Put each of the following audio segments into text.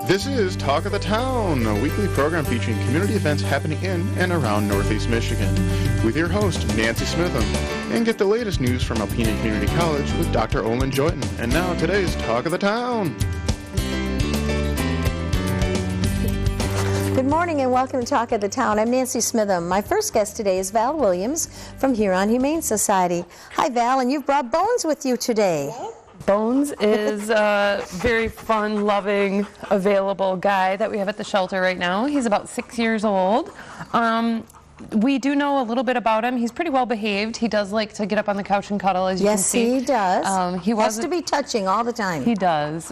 This is Talk of the Town, a weekly program featuring community events happening in and around Northeast Michigan, with your host, Nancy Smitham. And get the latest news from Alpena Community College with Dr. Olin Joyton. And now today's Talk of the Town. Good morning and welcome to Talk of the Town. I'm Nancy Smitham. My first guest today is Val Williams from Huron Humane Society. Hi Val, and you've brought Bones with you today. Bones is a very fun, loving, available guy that we have at the shelter right now. He's about 6 years old. We do know a little bit about him. He's pretty well behaved. He does like to get up on the couch and cuddle, as you can see. Yes, he does. He has to be touching all the time. He does.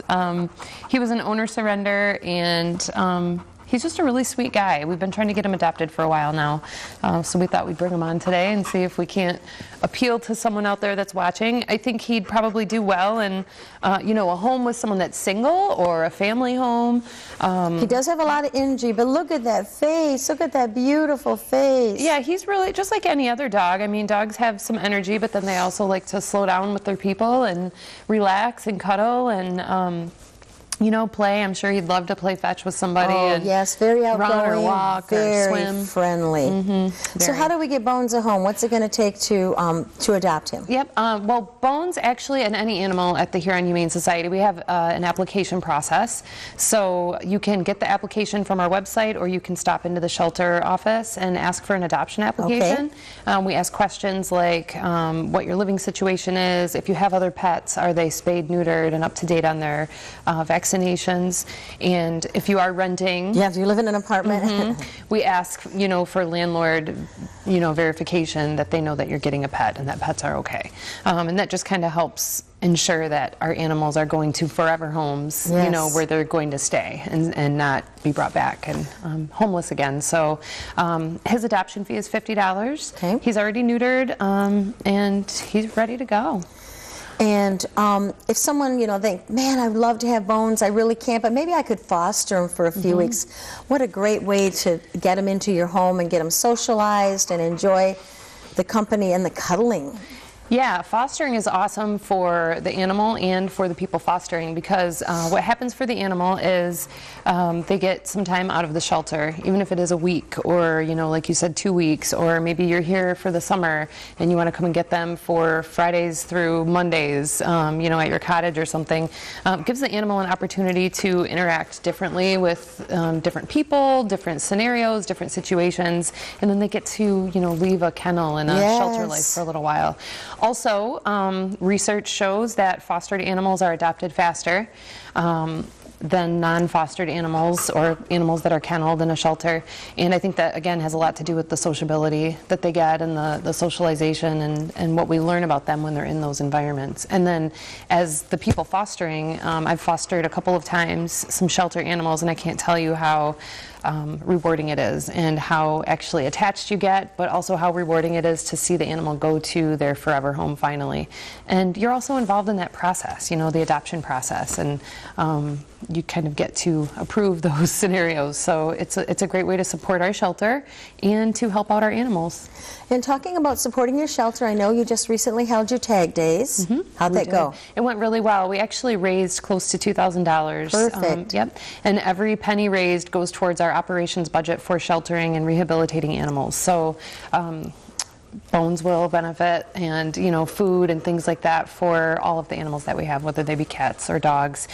He was an owner surrender, and he's just a really sweet guy. We've been trying to get him adopted for a while now, so we thought we'd bring him on today and see if we can't appeal to someone out there that's watching. I think he'd probably do well in, a home with someone that's single or a family home. He does have a lot of energy, but look at that face. Look at that beautiful face. Yeah, he's really just like any other dog. I mean, dogs have some energy, but then they also like to slow down with their people and relax and cuddle and play. I'm sure he'd love to play fetch with somebody. Oh, and yes, very outgoing, run or walk or swim. Very friendly. Mm-hmm. So how do we get Bones a home? What's it going to take to adopt him? Yep. Well, Bones actually, and any animal at the Huron Humane Society, we have an application process. So you can get the application from our website, or you can stop into the shelter office and ask for an adoption application. Okay. We ask questions like what your living situation is, if you have other pets, are they spayed, neutered, and up to date on their vaccinations, and if you are renting. Yeah, if you live in an apartment. Mm-hmm. We ask, for landlord, verification that they know that you're getting a pet and that pets are okay. And that just kind of helps ensure that our animals are going to forever homes, yes, where they're going to stay and not be brought back and homeless again. So his adoption fee is $50. Okay. He's already neutered, and he's ready to go. And if someone, think, man, I'd love to have Bones, I really can't, but maybe I could foster him for a few weeks. What a great way to get him into your home and get him socialized and enjoy the company and the cuddling. Yeah, fostering is awesome for the animal and for the people fostering, because what happens for the animal is they get some time out of the shelter, even if it is a week or, like you said, 2 weeks, or maybe you're here for the summer and you want to come and get them for Fridays through Mondays, at your cottage or something. Gives the animal an opportunity to interact differently with different people, different scenarios, different situations, and then they get to, leave a kennel and a shelter life for a little while. Also, research shows that fostered animals are adopted faster than non-fostered animals or animals that are kenneled in a shelter. And I think that, again, has a lot to do with the sociability that they get and the socialization and what we learn about them when they're in those environments. And then as the people fostering, I've fostered a couple of times some shelter animals, and I can't tell you how rewarding it is and how actually attached you get, but also how rewarding it is to see the animal go to their forever home finally. And you're also involved in that process, the adoption process, and you kind of get to approve those scenarios. So it's a great way to support our shelter and to help out our animals. And talking about supporting your shelter, I know you just recently held your tag days. How'd that go? It went really well. We actually raised close to $2,000. Perfect. Yep. And every penny raised goes towards our operations budget for sheltering and rehabilitating animals. So Bones will benefit, and food and things like that for all of the animals that we have, whether they be cats or dogs.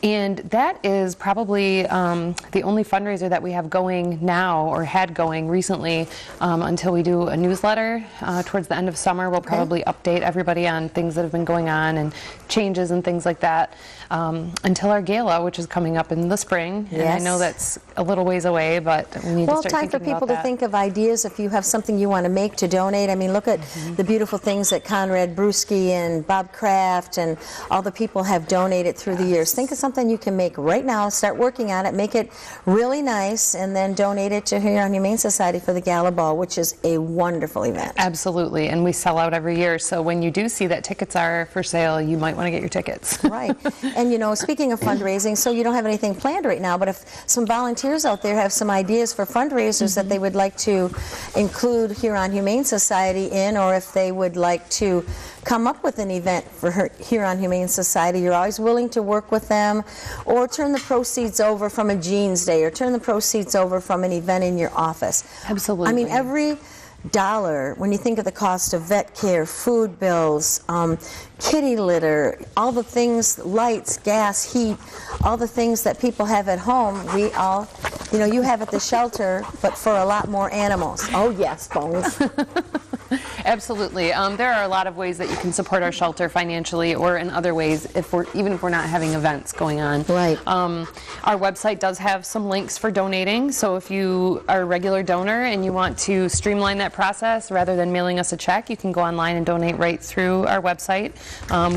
And that is probably the only fundraiser that we have going now, or had going recently, until we do a newsletter towards the end of summer. We'll probably update everybody on things that have been going on and changes and things like that, until our gala, which is coming up in the spring. Yes. And I know that's a little ways away, but we need to start thinking about that. Well, time for people to think of ideas if you have something you want to make to donate. I mean, look at the beautiful things that Conrad Brewski and Bob Kraft and all the people have donated through the years. Think of something you can make right now, start working on it, make it really nice, and then donate it to Huron Humane Society for the Gala Ball, which is a wonderful event. Absolutely, and we sell out every year, so when you do see that tickets are for sale, you might want to get your tickets. Right, and speaking of fundraising, so you don't have anything planned right now, but if some volunteers out there have some ideas for fundraisers that they would like to include Huron Humane Society Society in, or if they would like to come up with an event for Huron Humane Society, you're always willing to work with them, or turn the proceeds over from a Jeans Day, or turn the proceeds over from an event in your office. Absolutely. I mean, every dollar, when you think of the cost of vet care, food bills, kitty litter, all the things, lights, gas, heat, all the things that people have at home, we all, you know, you have at the shelter, but for a lot more animals. Oh yes, Bones. Absolutely. There are a lot of ways that you can support our shelter financially, or in other ways, even if we're not having events going on. Right. Our website does have some links for donating, so if you are a regular donor and you want to streamline that process rather than mailing us a check, you can go online and donate right through our website.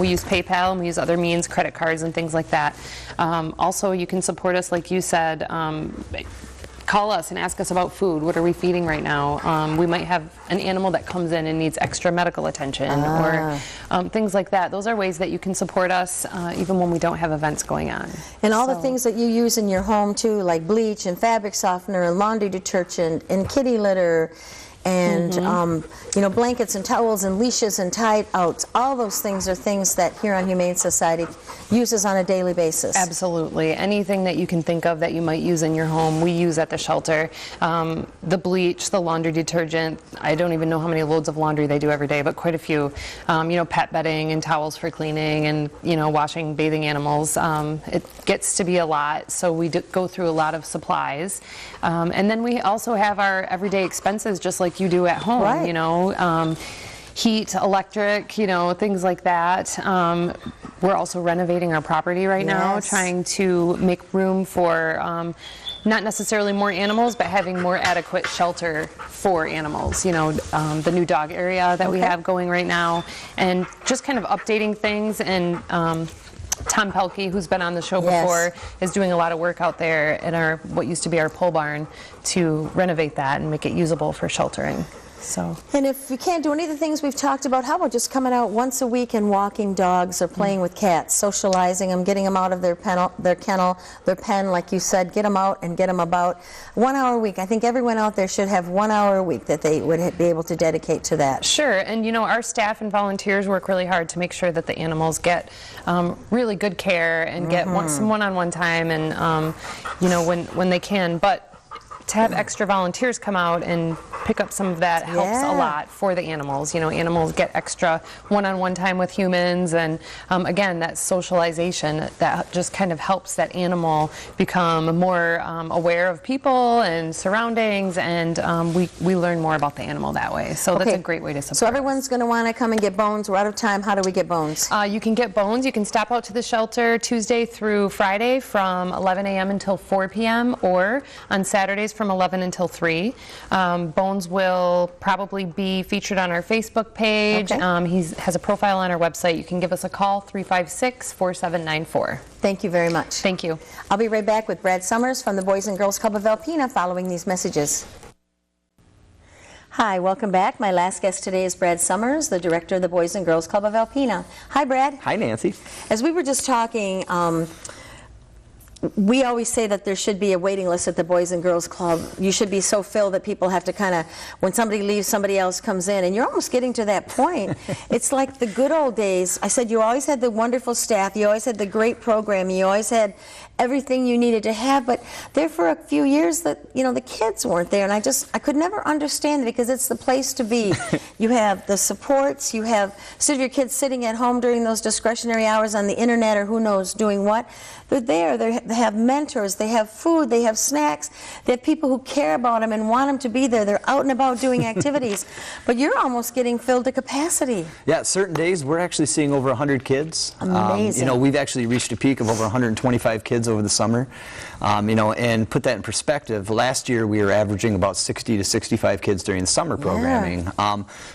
We use PayPal, and we use other means, credit cards and things like that. Also, you can support us, like you said. Call us and ask us about food. What are we feeding right now? We might have an animal that comes in and needs extra medical attention, or things like that. Those are ways that you can support us even when we don't have events going on. And all the things that you use in your home too, like bleach and fabric softener and laundry detergent and kitty litter, and you know, blankets and towels and leashes and tie outs. All those things are things that Huron Humane Society uses on a daily basis. Absolutely. Anything that you can think of that you might use in your home, we use at the shelter. The bleach, the laundry detergent, I don't even know how many loads of laundry they do every day, but quite a few. You know, pet bedding and towels for cleaning, and, you know, washing bathing animals. It gets to be a lot, so we go through a lot of supplies. And then we also have our everyday expenses, just like you do at home. Right. You know, heat, electric, you know, things like that. We're also renovating our property right now, trying to make room for not necessarily more animals, but having more adequate shelter for animals. You know, the new dog area that we have going right now, and just kind of updating things. And Tom Pelkey, who's been on the show before, is doing a lot of work out there in our what used to be our pole barn to renovate that and make it usable for sheltering. So. And if you can't do any of the things we've talked about, how about just coming out once a week and walking dogs or playing with cats, socializing them, getting them out of their kennel, their pen, like you said, get them out and get them about. 1 hour a week. I think everyone out there should have 1 hour a week that they would be able to dedicate to that. Sure, and you know, our staff and volunteers work really hard to make sure that the animals get really good care and get some one-on-one time, and you know, when they can. But to have extra volunteers come out and pick up some of that helps a lot for the animals. You know, animals get extra one-on-one time with humans, and again, that socialization that just kind of helps that animal become more aware of people and surroundings, and we learn more about the animal that way. So that's a great way to support. So everyone's going to want to come and get Bones. We're out of time. How do we get Bones? You can get Bones. You can stop out to the shelter Tuesday through Friday from 11 a.m. until 4 p.m. or on Saturdays from 11 until 3. Bones will probably be featured on our Facebook page. He has a profile on our website. You can give us a call, 356-4794. Thank you very much. Thank you. I'll be right back with Brad Summers from the Boys and Girls Club of Alpena following these messages. Hi, welcome back. My last guest today is Brad Summers, the director of the Boys and Girls Club of Alpena. Hi, Brad. Hi, Nancy. As we were just talking, we always say that there should be a waiting list at the Boys and Girls Club. You should be so filled that people have to kind of, when somebody leaves, somebody else comes in, and you're almost getting to that point. It's like the good old days. I said you always had the wonderful staff, you always had the great program, you always had everything you needed to have, but there for a few years that, you know, the kids weren't there, and I could never understand it, because it's the place to be. You have the supports, you have your kids sitting at home during those discretionary hours on the internet or who knows doing what. They're there, they have mentors, they have food, they have snacks, they have people who care about them and want them to be there. They're out and about doing activities, but you're almost getting filled to capacity. Yeah, certain days we're actually seeing over 100 kids. Amazing. You know, we've actually reached a peak of over 125 kids over the summer. You know, and put that in perspective, last year we were averaging about 60 to 65 kids during the summer programming.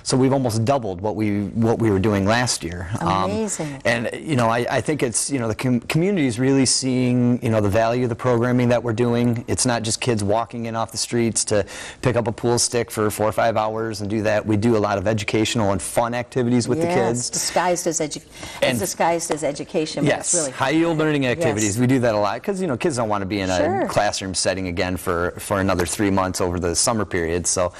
So we've almost doubled what we were doing last year. Amazing. And you know, I think it's, you know, the community is really seeing, you know, the value of the programming that we're doing. It's not just kids walking in off the streets to pick up a pool stick for 4 or 5 hours and do that. We do a lot of educational and fun activities with the kids. Disguised as education. But Yes, it's really high-yield learning activities. We do that a lot because, you know, kids don't want to be in a classroom setting again for another 3 months over the summer period. So,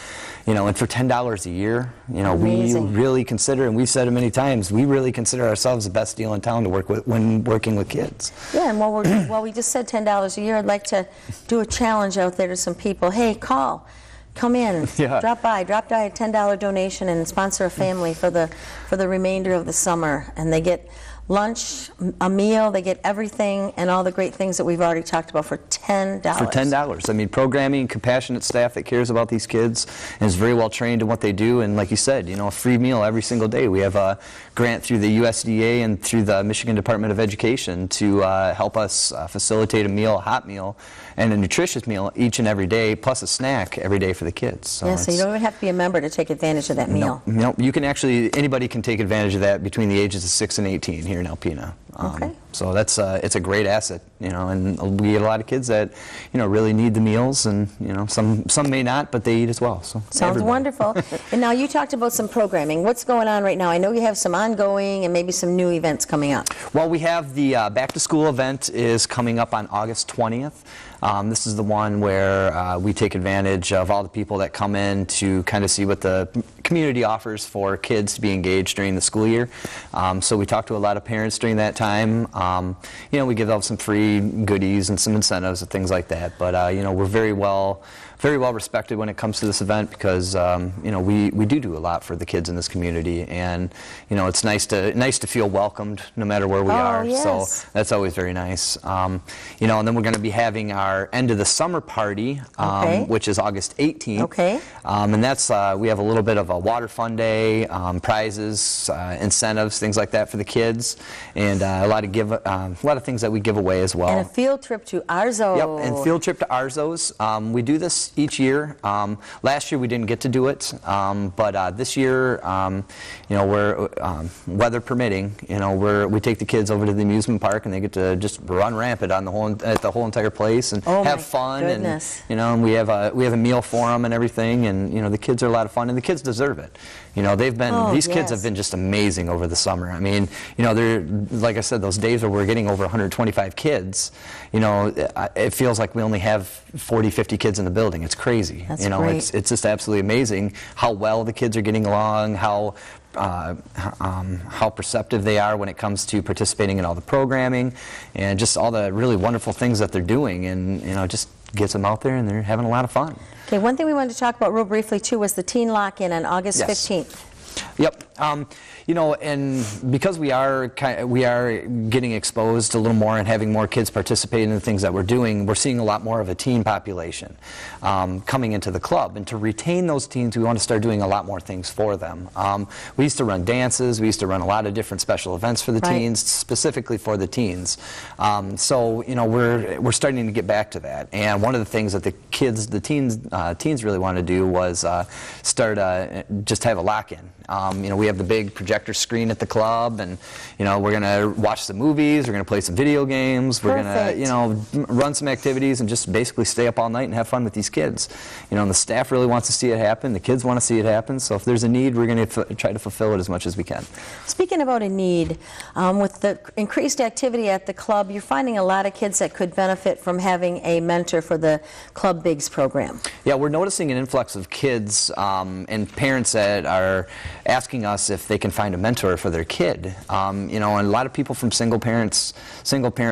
you know, and for $10 a year, You know, Amazing. we really consider, and we've said it many times, we really consider ourselves the best deal in town to work with when working with kids. Yeah, and while we just said $10 a year, I'd like to do a challenge out there to some people. Hey, come in, Yeah. drop by a $10 donation and sponsor a family for the remainder of the summer. And they get lunch, a meal, they get everything and all the great things that we've already talked about for $10. For $10. I mean, programming, compassionate staff that cares about these kids and is very well trained in what they do. And like you said, you know, a free meal every single day. We have a grant through the USDA and through the Michigan Department of Education to help us facilitate a meal, a hot meal, and a nutritious meal each and every day, plus a snack every day for the kids. So Yeah, so you don't even have to be a member to take advantage of that meal. No, you can actually, anybody can take advantage of that between the ages of 6 and 18 here in Alpena. Okay. So that's it's a great asset, you know, and we get a lot of kids that, you know, really need the meals, and you know, some may not, but they eat as well. So Sounds everybody. wonderful. And now you talked about some programming. What's going on right now? I know you have some ongoing and maybe some new events coming up. Well, we have the back to school event is coming up on August 20th. This is the one where we take advantage of all the people that come in to kind of see what the community offers for kids to be engaged during the school year. So we talk to a lot of parents during that time. You know, we give out some free goodies and some incentives and things like that. But you know, we're very well respected when it comes to this event because you know, we do a lot for the kids in this community, and you know, it's nice to feel welcomed no matter where we are. Yes. So that's always very nice. You know, and then we're going to be having our end of the summer party, which is August 18th. Okay. And that's we have a little bit of a water fun day, prizes, incentives, things like that for the kids, and a lot of things that we give away as well. And a field trip to Arzo. Yep, and field trip to Arzo's. We do this each year. Last year we didn't get to do it, but this year, you know, we're weather permitting, you know, we take the kids over to the amusement park and they get to just run rampant on the whole entire place and have fun. Goodness. And you know, and we have a meal for them and everything, and you know, the kids are a lot of fun, and the kids deserve it. You know, these kids have been just amazing over the summer. I mean, you know, they're, like I said, those days where we're getting over 125 kids, you know, it feels like we only have 40, 50 kids in the building. It's crazy. That's you know, great. it's just absolutely amazing how well the kids are getting along, how perceptive they are when it comes to participating in all the programming, and just all the really wonderful things that they're doing, and you know, just gets them out there and they're having a lot of fun. Okay, one thing we wanted to talk about real briefly too was the teen lock-in on August Yes. 15th. Yep. You know, and because we are getting exposed a little more and having more kids participate in the things that we're doing, we're seeing a lot more of a teen population coming into the club. And to retain those teens, we want to start doing a lot more things for them. We used to run dances. We used to run a lot of different special events for the teens, specifically for the teens. So you know, we're starting to get back to that. And one of the things that the teens really want to do was start just have a lock-in. You know, we have the big projector screen at the club, and you know, we're gonna watch some movies, we're gonna play some video games, we're gonna, you know, run some activities and just basically stay up all night and have fun with these kids. You know, and the staff really wants to see it happen, the kids want to see it happen, so if there's a need, we're gonna try to fulfill it as much as we can. Speaking about a need, with the increased activity at the club, you're finding a lot of kids that could benefit from having a mentor for the Club Bigs program. Yeah, we're noticing an influx of kids and parents that are asking us if they can find a mentor for their kid. You know, and a lot of people from single parent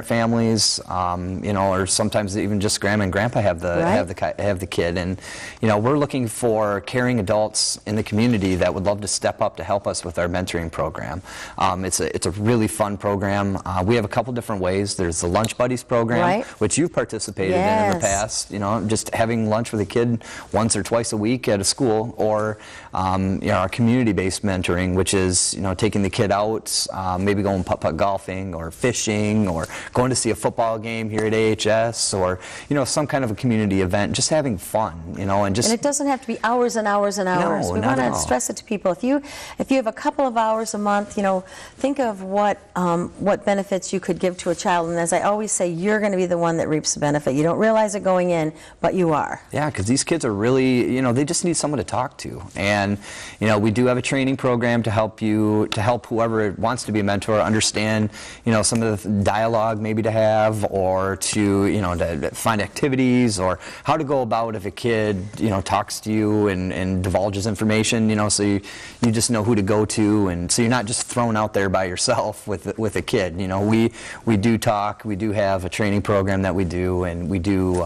families, you know, or sometimes even just grandma and grandpa have the kid, and you know, we're looking for caring adults in the community that would love to step up to help us with our mentoring program. It's a really fun program. We have a couple different ways. There's the Lunch Buddies program, which you've participated in the past. You know, just having lunch with a kid once or twice a week at a school, or you know, our community-based mentoring, which is, you know, taking the kid out, maybe going putt-putt golfing or fishing, or going to see a football game here at AHS, or you know, some kind of a community event, just having fun, you know, and just. And it doesn't have to be hours and hours and hours. No, we want to stress it to people. If you have a couple of hours a month, you know, think of what benefits you could give to a child. And as I always say, you're going to be the one that reaps the benefit. You don't realize it going in, but you are. Yeah, because these kids are really, you know, they just need someone to talk to, and you know, we do have a training training program to help whoever wants to be a mentor understand, some of the dialogue maybe to have, or to, to find activities, or how to go about if a kid, talks to you and divulges information, so you just know who to go to, and so you're not just thrown out there by yourself with a kid. We do talk, we do have a training program that we do, and we do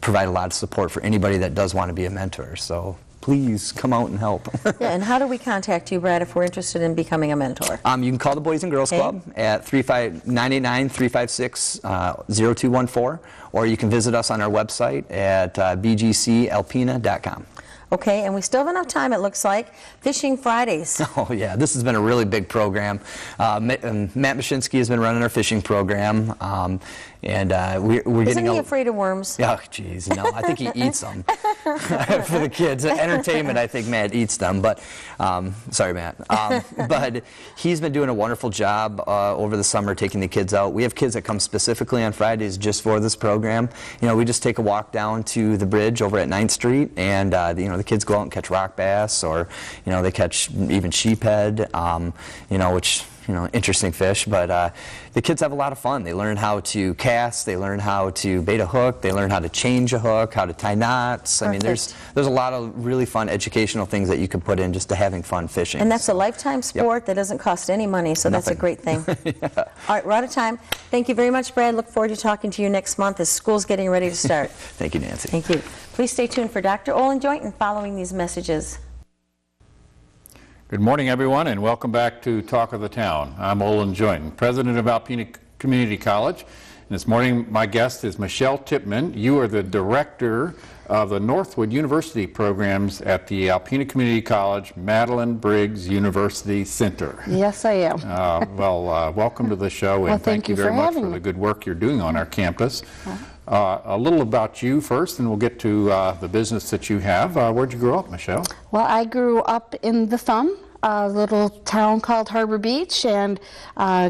provide a lot of support for anybody that does want to be a mentor. So please come out and help. Yeah, and how do we contact you, Brad, if we're interested in becoming a mentor? You can call the Boys and Girls Club at 989-356-0214, or you can visit us on our website at bgcalpina.com. Okay, and we still have enough time, it looks like. Fishing Fridays. Oh, yeah, this has been a really big program. Matt Mashinsky has been running our fishing program, and we're getting... Isn't he afraid of worms? Oh, geez, no, I think he eats them for the kids. Entertainment, I think Matt eats them, but, sorry, Matt. But he's been doing a wonderful job over the summer taking the kids out. We have kids that come specifically on Fridays just for this program. We just take a walk down to the bridge over at 9th Street, and, the kids go out and catch rock bass, or, they catch even sheephead, which, interesting fish, but the kids have a lot of fun. They learn how to cast, they learn how to bait a hook, they learn how to change a hook, how to tie knots. I mean, there's a lot of really fun educational things that you can put in just to having fun fishing. And that's a lifetime sport that doesn't cost any money, so that's a great thing. Yeah. All right, we're out of time. Thank you very much, Brad. Look forward to talking to you next month as school's getting ready to start. Thank you, Nancy. Thank you. Please stay tuned for Dr. Olin Joynton following these messages. Good morning, everyone, and welcome back to Talk of the Town. I'm Olin Joynton, president of Alpena Community College. And this morning, my guest is Michelle Chapman. You are the director of the Northwood University programs at the Alpena Community College Madeline Briggs University Center. Yes, I am. Welcome to the show, and thank you very much for the good work you're doing on our campus. A little about you first, and we'll get to the business that you have. Where'd you grow up, Michelle? Well, I grew up in the Thumb, a little town called Harbor Beach, and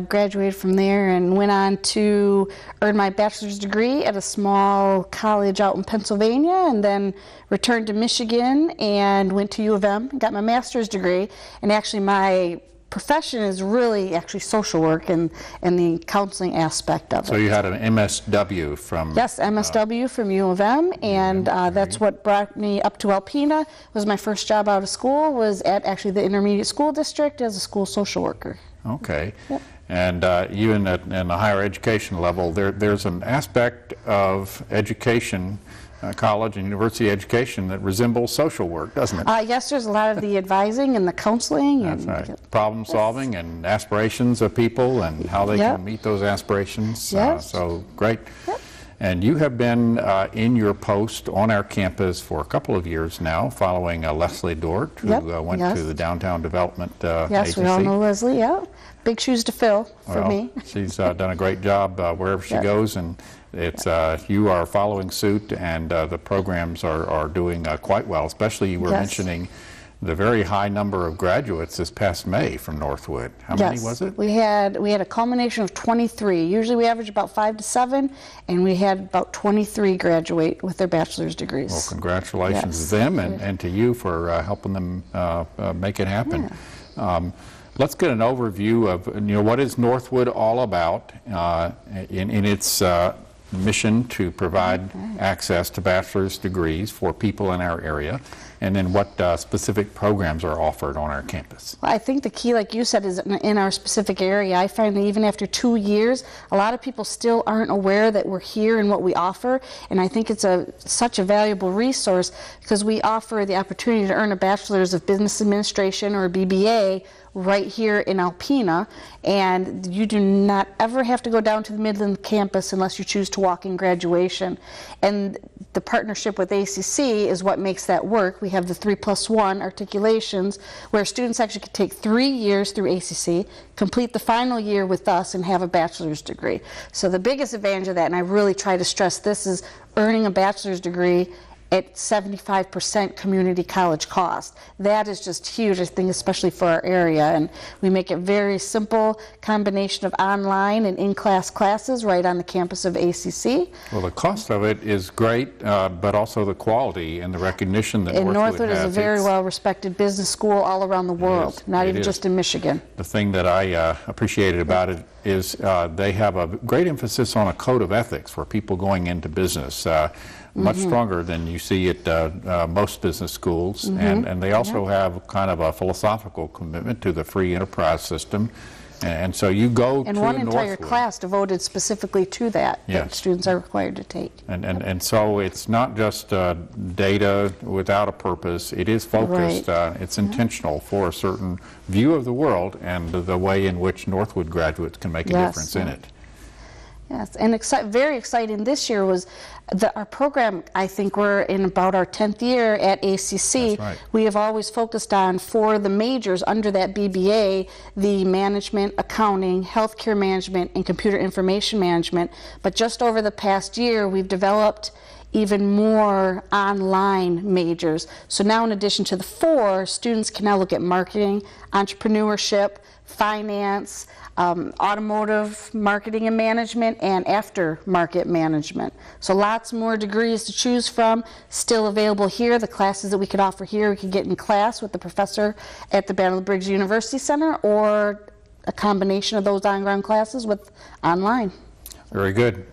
graduated from there and went on to earn my bachelor's degree at a small college out in Pennsylvania, and then returned to Michigan and went to U of M and got my master's degree. And actually my profession is really actually social work and the counseling aspect of it. So you had an MSW from... Yes, MSW from U of M, and that's what brought me up to Alpena. Was my first job out of school, was at actually the intermediate school district as a school social worker. Okay. Yep. And you in the higher education level, there's an aspect of education, college and university education, that resembles social work, doesn't it? Yes, there's a lot of the advising and the counseling. That's right. Problem solving and aspirations of people and how they can meet those aspirations. Yes. So great. Yep. And you have been in your post on our campus for a couple of years now, following Leslie Dort, who went to the Downtown Development Yes, Agency. we all know Leslie, Big shoes to fill for me. She's done a great job wherever she goes, and it's you are following suit, and the programs are doing quite well. Especially, you were mentioning the very high number of graduates this past May from Northwood. How many was it? We had a culmination of 23. Usually we average about 5 to 7, and we had about 23 graduate with their bachelor's degrees. Well, congratulations to them and to you for helping them make it happen. Yeah. Let's get an overview of what is Northwood all about in its mission to provide access to bachelor's degrees for people in our area, and then what specific programs are offered on our campus. Well, I think the key, like you said, is in our specific area. I find that even after 2 years, a lot of people still aren't aware that we're here and what we offer, and I think it's such a valuable resource because we offer the opportunity to earn a Bachelor's of Business Administration or a BBA right here in Alpena, and you do not ever have to go down to the Midland campus unless you choose to walk in graduation. And the partnership with ACC is what makes that work. We have the 3+1 articulations where students actually can take 3 years through ACC, complete the final year with us, and have a bachelor's degree. So the biggest advantage of that, and I really try to stress this, is earning a bachelor's degree at 75% community college cost. That is just huge, I think, especially for our area. And we make it very simple, combination of online and in-class classes right on the campus of ACC. Well, the cost of it is great, but also the quality and the recognition that And Northwood has. is a very well-respected business school all around the world, not even just in Michigan. The thing that I appreciated about it is they have a great emphasis on a code of ethics for people going into business, much stronger than you see at most business schools. And they also have kind of a philosophical commitment to the free enterprise system. And so you go to And one entire Northwood. class devoted specifically to that, that students are required to take. And so it's not just data without a purpose. It is focused. It's intentional for a certain view of the world and the way in which Northwood graduates can make a difference in it. Yes, and very exciting this year was our program. I think we're in about our 10th year at ACC. That's right. We have always focused on, for the majors under that BBA, the management, accounting, healthcare management, and computer information management. But just over the past year, we've developed even more online majors. So now, in addition to the 4, students can now look at marketing, entrepreneurship, finance, automotive marketing and management, and aftermarket management. So lots more degrees to choose from, still available here. The classes that we could offer here, we could get in class with the professor at the Battle of Briggs University Center, or a combination of those on-ground classes with online. Very good.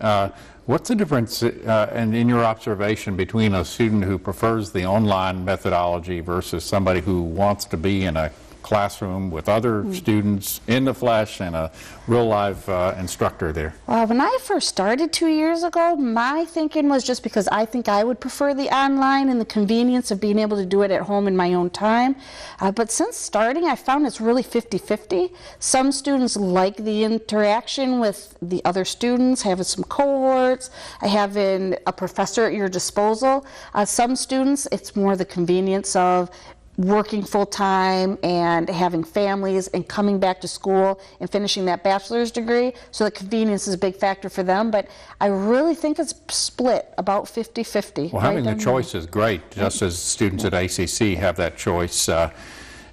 What's the difference in your observation between a student who prefers the online methodology versus somebody who wants to be in a classroom with other students in the flesh and a real live instructor there? Well, when I first started 2 years ago, my thinking was just because I think I would prefer the online and the convenience of being able to do it at home in my own time. But since starting, I found it's really 50-50. Some students like the interaction with the other students, having some cohorts, having a professor at your disposal. Some students, it's more the convenience of working full-time and having families and coming back to school and finishing that bachelor's degree. So the convenience is a big factor for them, but I really think it's split about 50-50. Well, having the choice is great, just as students at ACC have that choice.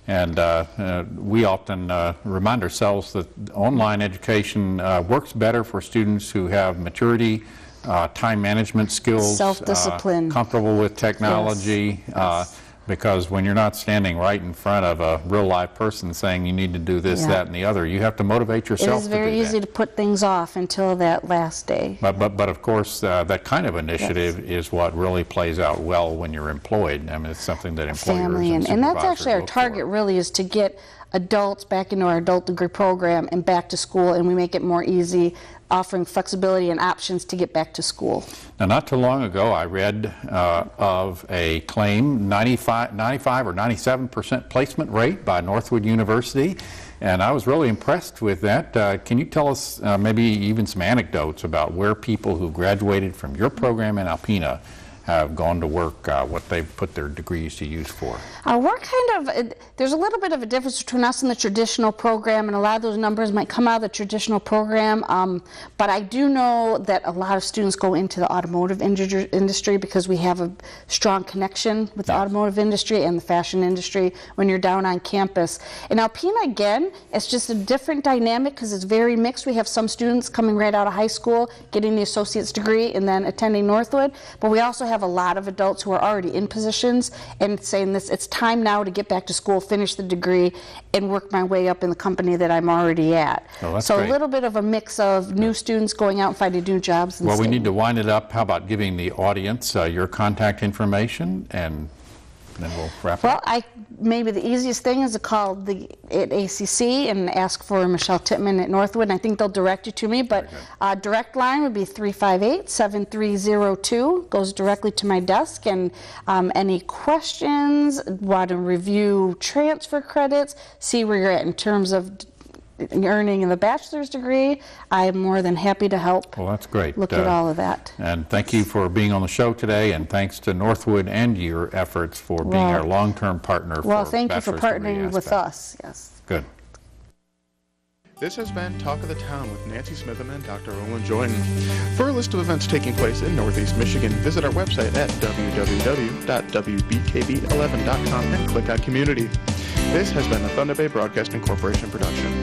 And we often remind ourselves that online education works better for students who have maturity, time management skills, self-discipline, comfortable with technology. Because when you're not standing right in front of a real live person saying you need to do this, that, and the other, you have to motivate yourself to do that. It is very easy to put things off until that last day. But of course, that kind of initiative is what really plays out well when you're employed. I mean, it's something that employers and that's actually our target, really, is to get adults back into our adult degree program and back to school, and we make it more easy, offering flexibility and options to get back to school. Now, not too long ago, I read of a claim, 95 or 97% placement rate by Northwood University, and I was really impressed with that. Can you tell us maybe even some anecdotes about where people who graduated from your program in Alpena have gone to work, what they've put their degrees to use for? We're kind of, there's a little bit of a difference between us and the traditional program, and a lot of those numbers might come out of the traditional program, but I do know that a lot of students go into the automotive industry because we have a strong connection with the automotive industry and the fashion industry when you're down on campus. In Alpena, again, it's just a different dynamic because it's very mixed. We have some students coming right out of high school, getting the associate's degree, and then attending Northwood, but we also have a lot of adults who are already in positions and saying this, it's time now to get back to school, finish the degree, and work my way up in the company that I'm already at. Oh, that's so great. A little bit of a mix of new students going out and finding new jobs. Well, we need to wind it up. How about giving the audience your contact information, and then we'll wrap up. Well, maybe the easiest thing is to call at ACC and ask for Michelle Chapman at Northwood, and I think they'll direct you to me. But direct line would be 358-7302. Goes directly to my desk. And any questions, want to review transfer credits, see where you're at in terms of earning the bachelor's degree, I'm more than happy to help. Well, that's great. Look at all of that. And thank you for being on the show today, and thanks to Northwood and your efforts for being our long-term partner. Well, thank you for partnering with us. Yes. Good. This has been Talk of the Town with Nancy Smitham and Dr. Olin Joyden. For a list of events taking place in Northeast Michigan, visit our website at www.wbkb11.com and click on Community. This has been a Thunder Bay Broadcasting Corporation production.